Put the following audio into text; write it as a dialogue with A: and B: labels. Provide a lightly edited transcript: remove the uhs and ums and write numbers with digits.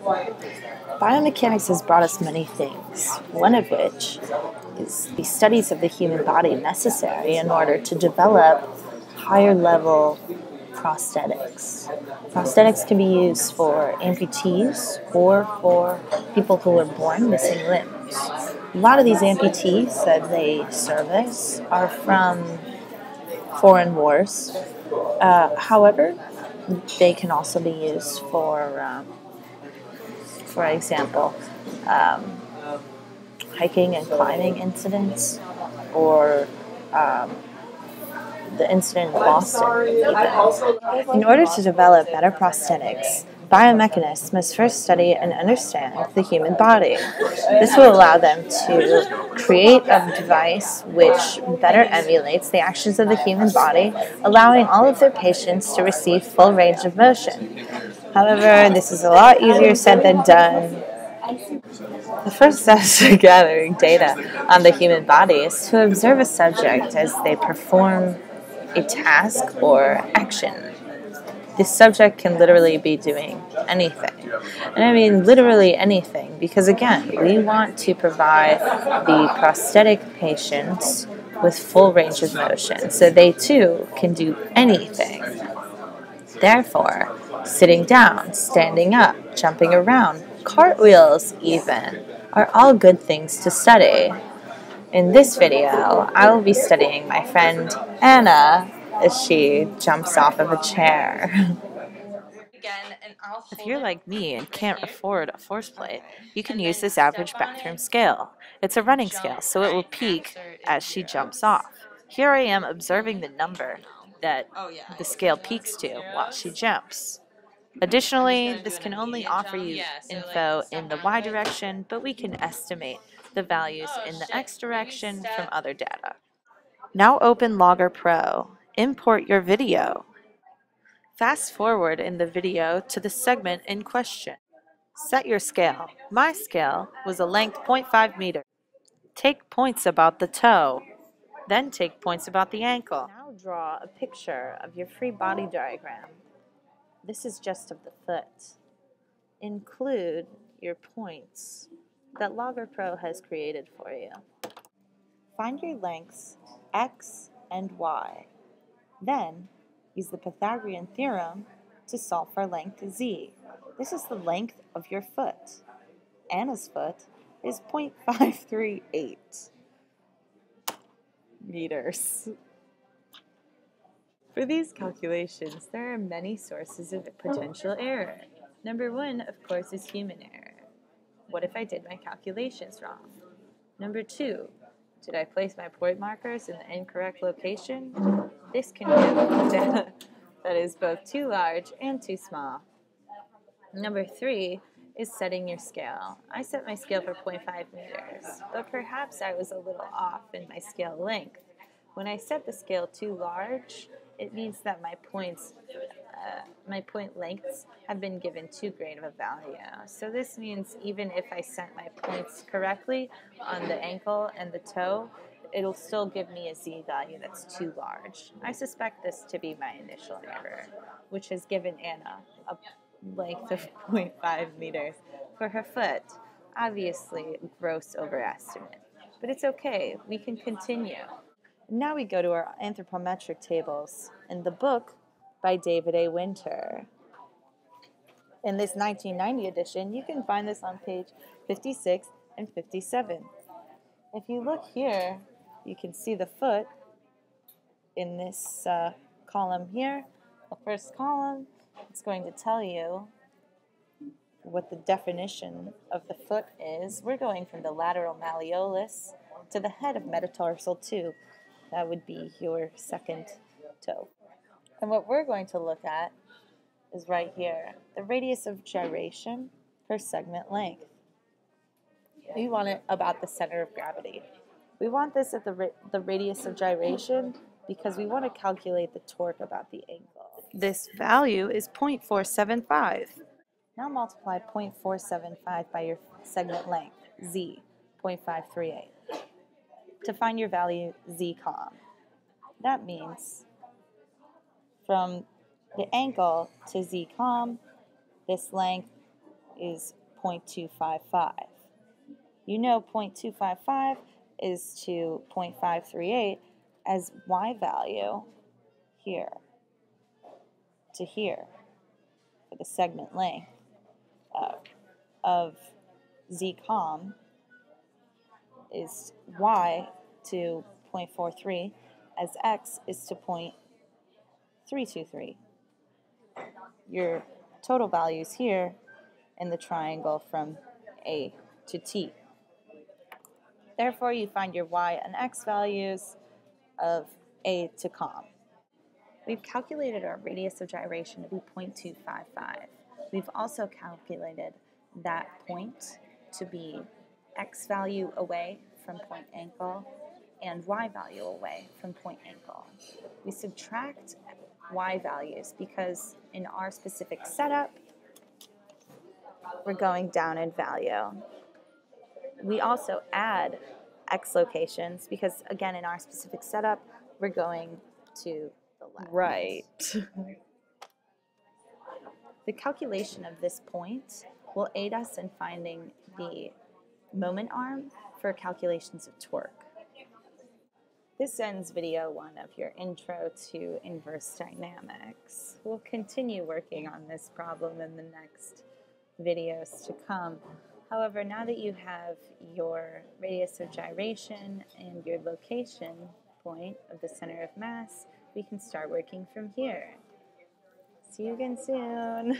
A: Biomechanics has brought us many things, one of which is the studies of the human body necessary in order to develop higher level prosthetics. Prosthetics can be used for amputees or for people who are born missing limbs. A lot of these amputees that they service are from foreign wars. However, they can also be used for example, hiking and climbing incidents, or the incident in Boston, even. In order to develop better prosthetics, biomechanists must first study and understand the human body. This will allow them to create a device which better emulates the actions of the human body, allowing all of their patients to receive full range of motion. However, this is a lot easier said than done. The first step to gathering data on the human body is to observe a subject as they perform a task or action. This subject can literally be doing anything. And I mean literally anything, because again, we want to provide the prosthetic patients with full range of motion, so they too can do anything. Therefore, sitting down, standing up, jumping around, cartwheels even, are all good things to study. In this video, I will be studying my friend Anna as she jumps off of a chair. If you're like me and can't afford a force plate, you can use this average bathroom scale. It's a running scale, so it will peak as she jumps off. Here I am observing the number that the scale peaks to while she jumps. Additionally, this can only offer you info in the Y direction, but we can estimate the values in the X direction from other data. Now open Logger Pro. Import your video. Fast forward in the video to the segment in question. Set your scale. My scale was a length 0.5 meters. Take points about the toe. Then take points about the ankle. Now draw a picture of your free body diagram. This is just of the foot. Include your points that Logger Pro has created for you. Find your lengths x and y. Then use the Pythagorean theorem to solve for length z. This is the length of your foot. Anna's foot is 0.538 meters. For these calculations, there are many sources of potential error. Number one, of course, is human error. What if I did my calculations wrong? Number two, did I place my point markers in the incorrect location? This can give data that is both too large and too small. Number three is setting your scale. I set my scale for 0.5 meters, but perhaps I was a little off in my scale length. When I set the scale too large, it means that my point lengths have been given too great of a value. So this means even if I set my points correctly on the ankle and the toe, it'll still give me a z value that's too large. I suspect this to be my initial error, which has given Anna a length of 0.5 meters for her foot. Obviously, gross overestimate. But it's okay, we can continue. Now we go to our anthropometric tables in the book by David A. Winter. In this 1990 edition, you can find this on page 56 and 57. If you look here, you can see the foot in this column here. The first column, it's going to tell you what the definition of the foot is. We're going from the lateral malleolus to the head of metatarsal tube. That would be your second toe. And what we're going to look at is right here, the radius of gyration per segment length. We want it about the center of gravity. We want this at the radius of gyration because we want to calculate the torque about the ankle. This value is 0.475. Now multiply 0.475 by your segment length, z, 0.538. To find your value z-com. That means from the ankle to z-com, this length is 0.255. You know 0.255 is to 0.538 as y value here to here for the segment length of z-com is y to 0.43 as x is to 0.323. Your total values here in the triangle from A to T. Therefore, you find your y and x values of A to com. We've calculated our radius of gyration to be 0.255. We've also calculated that point to be x value away from point ankle and y value away from point ankle. We subtract y values because in our specific setup, we're going down in value. We also add x locations because, again, in our specific setup, we're going to the left.
B: Right.
A: The calculation of this point will aid us in finding the moment arm for calculations of torque. This ends video 1 of your intro to inverse dynamics. We'll continue working on this problem in the next videos to come. However, now that you have your radius of gyration and your location point of the center of mass, we can start working from here. See you again soon.